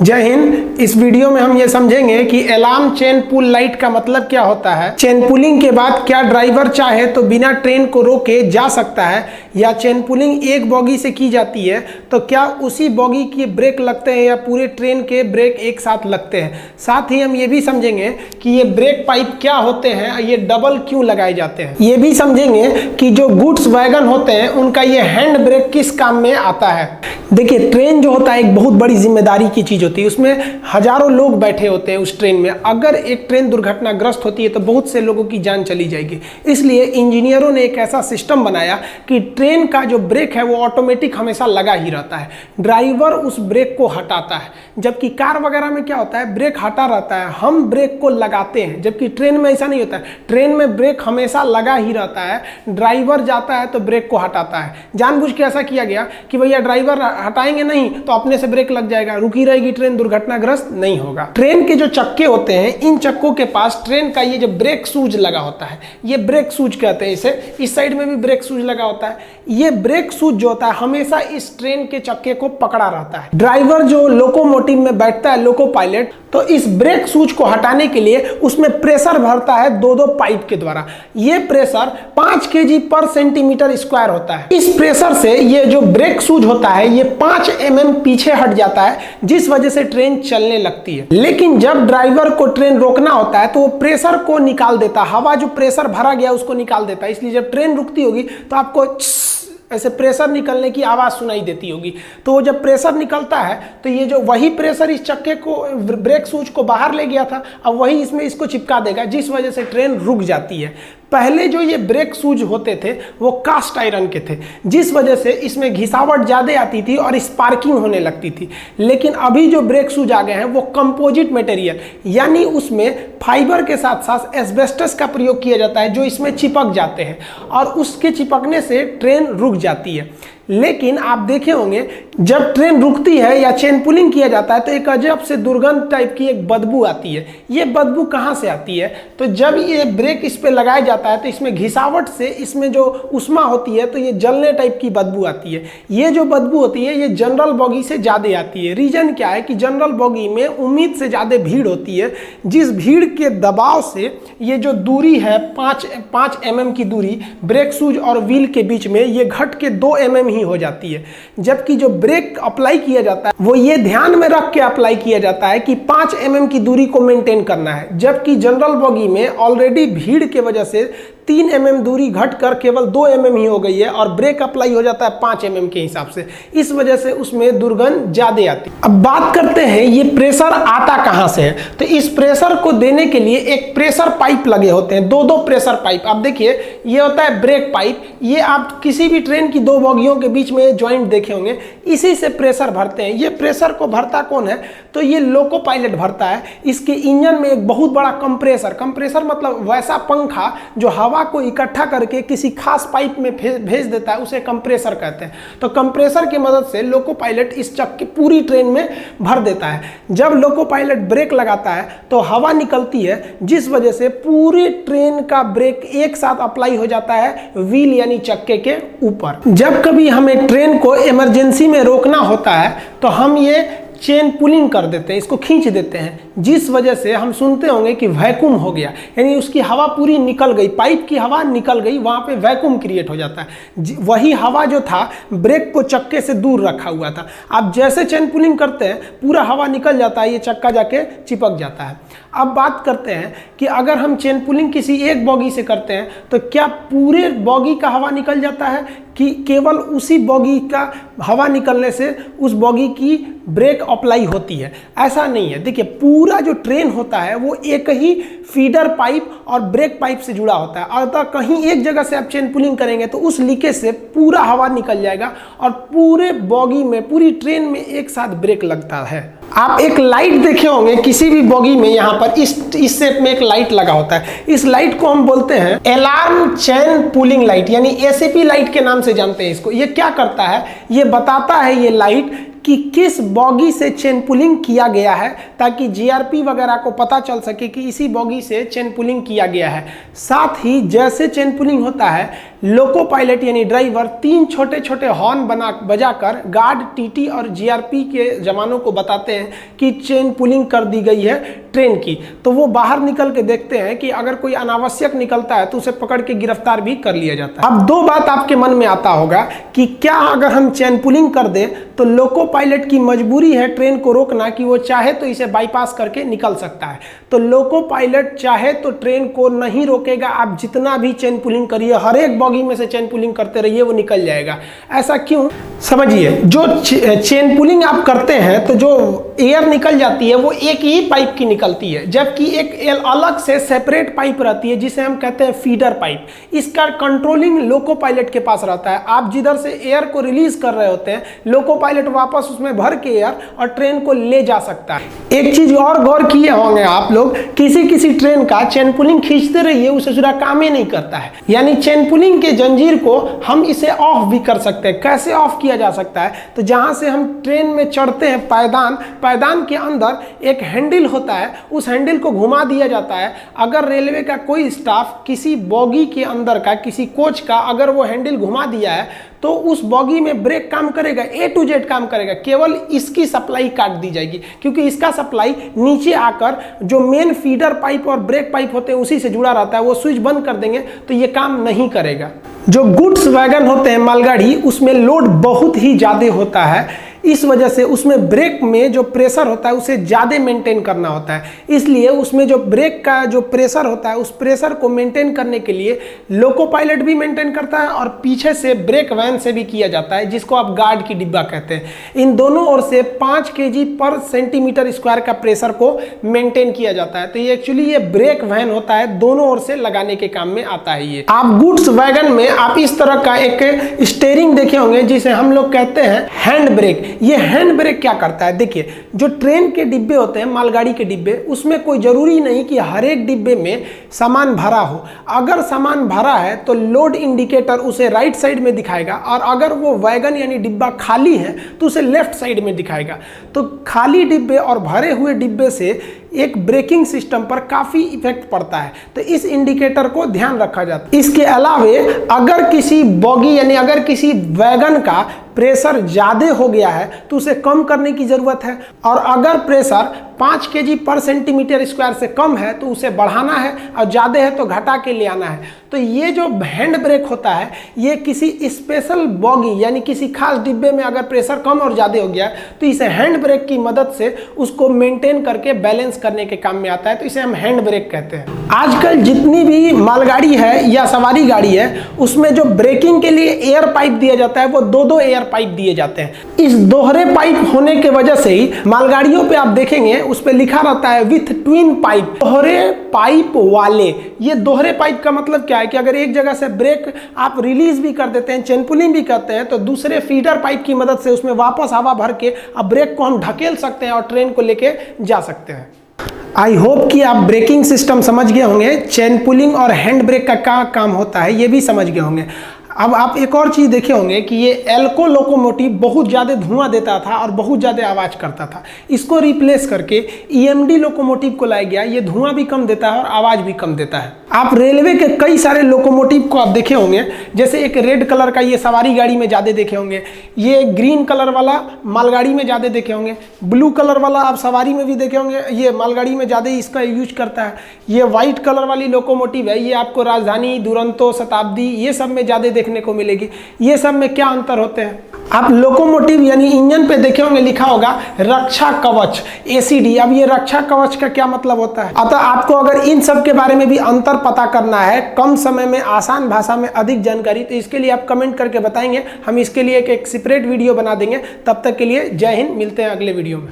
जय हिंद। इस वीडियो में हम ये समझेंगे कि अलार्म चेन पुल लाइट का मतलब क्या होता है। चेन पुलिंग के बाद क्या ड्राइवर चाहे तो बिना ट्रेन को रोके जा सकता है, या चेन पुलिंग एक बॉगी से की जाती है तो क्या उसी बॉगी के ब्रेक लगते हैं या पूरे ट्रेन के ब्रेक एक साथ लगते हैं। साथ ही हम ये भी समझेंगे कि ये ब्रेक पाइप क्या होते हैं, ये डबल क्यों लगाए जाते हैं। ये भी समझेंगे कि जो गुड्स वैगन होते हैं उनका ये हैंड ब्रेक किस काम में आता है। देखिए, ट्रेन जो होता है एक बहुत बड़ी जिम्मेदारी की चीज होती है, उसमें हजारों लोग बैठे होते हैं उस ट्रेन में। अगर एक ट्रेन दुर्घटनाग्रस्त होती है तो बहुत से लोगों की जान चली जाएगी। इसलिए इंजीनियरों ने एक ऐसा सिस्टम बनाया कि ट्रेन का जो ब्रेक है वो ऑटोमेटिक हमेशा लगा ही रहता है, ड्राइवर उस ब्रेक को हटाता है। जबकि कार वगैरह में क्या होता है, ब्रेक हटा रहता है, हम ब्रेक को लगाते हैं, जबकि ट्रेन में ऐसा नहीं होता है। ट्रेन में ब्रेक हमेशा लगा ही रहता है, ड्राइवर जाता है तो ब्रेक को हटाता है। जानबूझ के ऐसा किया गया कि भैया ड्राइवर हटाएंगे नहीं तो अपने से ब्रेक लग जाएगा, रुकी रहेगी ट्रेन, दुर्घटनाग्रस्त नहीं होगा। ट्रेन के जो चक्के होते हैं, इन चक्कों के पास ट्रेन का ये जो ब्रेक सूज लगा होता है, ये ब्रेक सूज कहते हैं इसे। इस साइड में भी ब्रेक सूज लगा होता है। ये ब्रेक सूज जो होता है हमेशा इस ट्रेन के चक्के को पकड़ा रहता है। ड्राइवर जो लोकोमोटिव में बैठता है, लोको पायलट, तो इस ब्रेक सूज को हटाने के लिए उसमें प्रेशर भरता है दो पाइप के द्वारा। ये प्रेशर 5 kg पर सेंटीमीटर स्क्वायर होता है। इस प्रेशर से ये जो ब्रेक सूज होता है ये 5 mm पीछे हट जाता है, जिस वजह से ट्रेन चलने लगती है। लेकिन जब ड्राइवर को ट्रेन रोकना होता है तो वो प्रेशर को निकाल देता है, हवा जो प्रेशर भरा गया उसको निकाल देता है। इसलिए जब ट्रेन रुकती होगी तो आपको ऐसे प्रेशर निकलने की आवाज सुनाई देती होगी। तो जब प्रेशर निकलता है तो ये जो वही प्रेशर इस चक्के को, ब्रेक सूज को बाहर ले गया था, अब वही इसमें इसको चिपका देगा, जिस वजह से ट्रेन रुक जाती है। पहले जो ये ब्रेक सूज होते थे वो कास्ट आयरन के थे, जिस वजह से इसमें घिसावट ज़्यादा आती थी और स्पार्किंग होने लगती थी। लेकिन अभी जो ब्रेक सूज आ गए हैं वो कंपोजिट मटेरियल, यानी उसमें फाइबर के साथ साथ एस्बेस्टस का प्रयोग किया जाता है, जो इसमें चिपक जाते हैं और उसके चिपकने से ट्रेन रुक जाती है। लेकिन आप देखे होंगे जब ट्रेन रुकती है या चेन पुलिंग किया जाता है तो एक अजब से दुर्गंध टाइप की एक बदबू आती है। ये बदबू कहाँ से आती है? तो जब ये ब्रेक इस पे लगाया जाता है तो इसमें घिसावट से इसमें जो उष्मा होती है तो ये जलने टाइप की बदबू आती है। ये जो बदबू होती है ये जनरल बॉगी से ज़्यादा आती है। रीजन क्या है कि जनरल बॉगी में उम्मीद से ज़्यादा भीड़ होती है, जिस भीड़ के दबाव से ये जो दूरी है 5 mm की दूरी ब्रेक सूज और व्हील के बीच में, ये घट के 2 mm ही हो जाती है। जबकि जो ब्रेक अप्लाई किया जाता है वो ये ध्यान में रख के अप्लाई किया जाता है कि 5 mm की दूरी को मेंटेन करना है। जबकि जनरल बॉगी में ऑलरेडी भीड़ के वजह से 3 mm दूरी घटकर केवल 2 mm ही हो गई है और ब्रेक अप्लाई हो जाता है 5 mm के हिसाब से। इस वजह से उसमें दुर्गंध ज्यादा आती है। अब बात करते हैं ये प्रेशर आता कहां से है। तो इस प्रेशर को देने के लिए एक प्रेशर पाइप लगे होते हैं, दो प्रेशर पाइप। आप देखिए, ये होता है ब्रेक पाइप, ये आप किसी भी ट्रेन की 2 बॉगियों के बीच में ज्वाइंट देखे होंगे, इसी से प्रेशर भरते हैं। ये प्रेशर को भरता कौन है? तो ये लोको पायलट भरता है। इसके इंजन में एक बहुत बड़ा कंप्रेसर मतलब वैसा पंखा जो हवा को इकट्ठा करके किसी खास पाइप में भेज देता है, उसे कंप्रेसर कहते हैं। तो कंप्रेसर की मदद से लोको पायलट इस चक्के पूरी ट्रेन में भर देता है। जब लोको पायलट ब्रेक लगाता है तो हवा निकलती है, जिस वजह से पूरी ट्रेन का ब्रेक एक साथ अप्लाई हो जाता है व्हील यानी चक्के के ऊपर। जब कभी हमें ट्रेन को इमरजेंसी में रोकना होता है तो हम ये चेन पुलिंग कर देते हैं, इसको खींच देते हैं, जिस वजह से हम सुनते होंगे कि वैक्यूम हो गया, यानी उसकी हवा पूरी निकल गई, पाइप की हवा निकल गई, वहाँ पे वैक्यूम क्रिएट हो जाता है। वही हवा जो था ब्रेक को चक्के से दूर रखा हुआ था। आप जैसे चेन पुलिंग करते हैं पूरा हवा निकल जाता है, ये चक्का जाके चिपक जाता है। अब बात करते हैं कि अगर हम चेन पुलिंग किसी एक बॉगी से करते हैं तो क्या पूरे बॉगी का हवा निकल जाता है कि केवल उसी बॉगी का हवा निकलने से उस बॉगी की ब्रेक अप्लाई होती है? ऐसा नहीं है। देखिए, पूरा जो ट्रेन होता है वो एक ही फीडर पाइप और ब्रेक पाइप से जुड़ा होता है। अगर कहीं एक जगह से आप चेन पुलिंग करेंगे तो उस लीकेज से पूरा हवा निकल जाएगा और पूरे बॉगी में, पूरी ट्रेन में एक साथ ब्रेक लगता है। आप एक लाइट देखे होंगे किसी भी बॉगी में, यहाँ पर इस शेप में एक लाइट लगा होता है। इस लाइट को हम बोलते हैं अलार्म चेन पुलिंग लाइट, यानी एसीपी लाइट के नाम से जानते हैं इसको। ये क्या करता है? ये बताता है ये लाइट कि किस बॉगी से चेन पुलिंग किया गया है, ताकि जीआरपी वगैरह को पता चल सके कि इसी बॉगी से चेन पुलिंग किया गया है। साथ ही जैसे चेन पुलिंग होता है, लोको पायलट यानी ड्राइवर 3 छोटे छोटे हॉर्न बजाकर गार्ड, टीटी और जीआरपी के जवानों को बताते हैं कि चेन पुलिंग कर दी गई है ट्रेन की। तो वो बाहर निकल के देखते हैं कि अगर कोई अनावश्यक निकलता है तो उसे पकड़ के गिरफ्तार भी कर लिया जाता है। अब 2 बात आपके मन में आता होगा कि क्या अगर हम चेन पुलिंग कर दें तो लोको पायलट की मजबूरी है ट्रेन को रोकना, कि वो चाहे तो इसे बाईपास करके निकल सकता है। तो लोको पायलट चाहे तो ट्रेन को नहीं रोकेगा, आप जितना भी चेन पुलिंग करिए, हर एक बॉगी में से चेन पुलिंग करते रहिए, वो निकल जाएगा। ऐसा क्यों? समझिए, जो चेन पुलिंग आप करते हैं तो जो एयर निकल जाती है वो एक ही पाइप की निकलती है, जबकि एक अलग से सेपरेट पाइप रहती है जिसे हम कहते हैं फीडर पाइप। इसका कंट्रोलिंग लोको पायलट के पास रहता है। आप जिधर से एयर को रिलीज कर रहे होते हैं, लोको पायलट वापस उसमें भर के एयर और ट्रेन को ले जा सकता है। एक चीज और गौर किए होंगे आप लोग, किसी ट्रेन का चेन पुलिंग खींचते रहिए, उसे जुड़ा काम ही नहीं करता है। यानी चेन पुलिंग के जंजीर को हम इसे ऑफ भी कर सकते हैं। कैसे ऑफ किया जा सकता है? तो जहां से हम ट्रेन में चढ़ते हैं, पायदान के अंदर एक हैंडल होता है, उस हैंडल को घुमा दिया जाता है। अगर रेलवे का कोई स्टाफ किसी बॉगी के अंदर का, किसी कोच का अगर वो हैंडल घुमा दिया है तो उस बॉगी में ब्रेक काम करेगा, A to Z काम करेगा, केवल इसकी सप्लाई काट दी जाएगी, क्योंकि इसका सप्लाई नीचे आकर जो मेन फीडर पाइप और ब्रेक पाइप होते हैं उसी से जुड़ा रहता है। वो स्विच बंद कर देंगे तो ये काम नहीं करेगा। जो गुड्स वैगन होते हैं, मालगाड़ी, उसमें लोड बहुत ही ज़्यादा होता है, इस वजह से उसमें ब्रेक में जो प्रेशर होता है उसे ज़्यादा मेंटेन करना होता है। इसलिए उसमें जो ब्रेक का जो प्रेशर होता है, उस प्रेशर को मेंटेन करने के लिए लोको पायलट भी मेंटेन करता है और पीछे से ब्रेक वैन से भी किया जाता है, जिसको आप गार्ड की डिब्बा कहते हैं। इन दोनों ओर से 5 kg पर सेंटीमीटर स्क्वायर का प्रेशर को मेंटेन किया जाता है। तो ये एक्चुअली ये ब्रेक वैन होता है, दोनों ओर से लगाने के काम में आता है। ये आप गुड्स वैगन में आप इस तरह का एक स्टीयरिंग देखे होंगे जिसे हम लोग कहते हैं हैंड ब्रेक। ये हैंड ब्रेक क्या करता है? देखिए, जो ट्रेन के डिब्बे होते हैं, मालगाड़ी के डिब्बे, उसमें कोई जरूरी नहीं कि हर एक डिब्बे में सामान भरा हो। अगर सामान भरा है तो लोड इंडिकेटर उसे राइट साइड में दिखाएगा, और अगर वो वैगन यानी डिब्बा खाली है तो उसे लेफ्ट साइड में दिखाएगा। तो खाली डिब्बे और भरे हुए डिब्बे से एक ब्रेकिंग सिस्टम पर काफ़ी इफेक्ट पड़ता है, तो इस इंडिकेटर को ध्यान रखा जाता है। इसके अलावे अगर किसी बॉगी यानी अगर किसी वैगन का प्रेशर ज़्यादा हो गया है तो उसे कम करने की ज़रूरत है, और अगर प्रेशर 5 kg पर सेंटीमीटर स्क्वायर से कम है तो उसे बढ़ाना है, और ज़्यादा है तो घटा के ले आना है। तो ये जो हैंड ब्रेक होता है, ये किसी स्पेशल बॉगी यानी किसी खास डिब्बे में अगर प्रेशर कम और ज़्यादा हो गया है तो इसे हैंड ब्रेक की मदद से उसको मेंटेन करके बैलेंस करने के काम में आता है। तो इसे हम हैंड ब्रेक कहते हैं। आजकल जितनी भी मालगाड़ी है या सवारी गाड़ी है, उसमें जो ब्रेकिंग के लिए एयर पाइप दिया जाता है वो 2-2 एयर पाइप दिए जाते हैं। इस दोहरे पाइप होने के वजह से ही मालगाड़ियों पे आप देखेंगे उस पे लिखा रहता है विथ ट्विन पाइप, दोहरे पाइप वाले। ये दोहरे पाइप का मतलब क्या है कि अगर एक जगह से ब्रेक आप रिलीज भी कर देते हैं, चेन पुलिंग भी करते हैं, तो दूसरे फीडर पाइप की मदद से उसमें वापस हवा भर के अब ब्रेक को हम ढकेल सकते हैं और ट्रेन को लेके जा सकते हैं। आई होप कि आप ब्रेकिंग सिस्टम समझ गए होंगे, चेन पुलिंग और हैंड ब्रेक का क्या काम होता है ये भी समझ गए होंगे। अब आप एक और चीज़ देखे होंगे कि ये एल्को लोकोमोटिव बहुत ज़्यादा धुआं देता था और बहुत ज़्यादा आवाज़ करता था। इसको रिप्लेस करके EMD लोकोमोटिव को लाया गया। ये धुआं भी कम देता है और आवाज़ भी कम देता है। आप रेलवे के कई सारे लोकोमोटिव को आप देखे होंगे, जैसे एक रेड कलर का ये सवारी गाड़ी में ज़्यादा देखे होंगे, ये ग्रीन कलर वाला मालगाड़ी में ज़्यादा देखे होंगे, ब्लू कलर वाला आप सवारी में भी देखे होंगे, ये मालगाड़ी में ज़्यादा इसका यूज करता है। ये वाइट कलर वाली लोकोमोटिव है, ये आपको राजधानी, दुरंतो, शताब्दी ये सब में ज़्यादा देखने को मिलेगी। ये सब में क्या अंतर होते हैं? आप लोकोमोटिव यानी इंजन पे देखे होंगे लिखा होगा रक्षा कवच ACD। अब ये रक्षा कवच का क्या मतलब होता है? अतः आपको अगर इन सब के बारे में भी अंतर पता करना है, कम समय में आसान भाषा में अधिक जानकारी, तो इसके लिए आप कमेंट करके बताएंगे, हम इसके लिए एक सेपरेट वीडियो बना देंगे। तब तक के लिए जय हिंद, मिलते हैं अगले वीडियो में।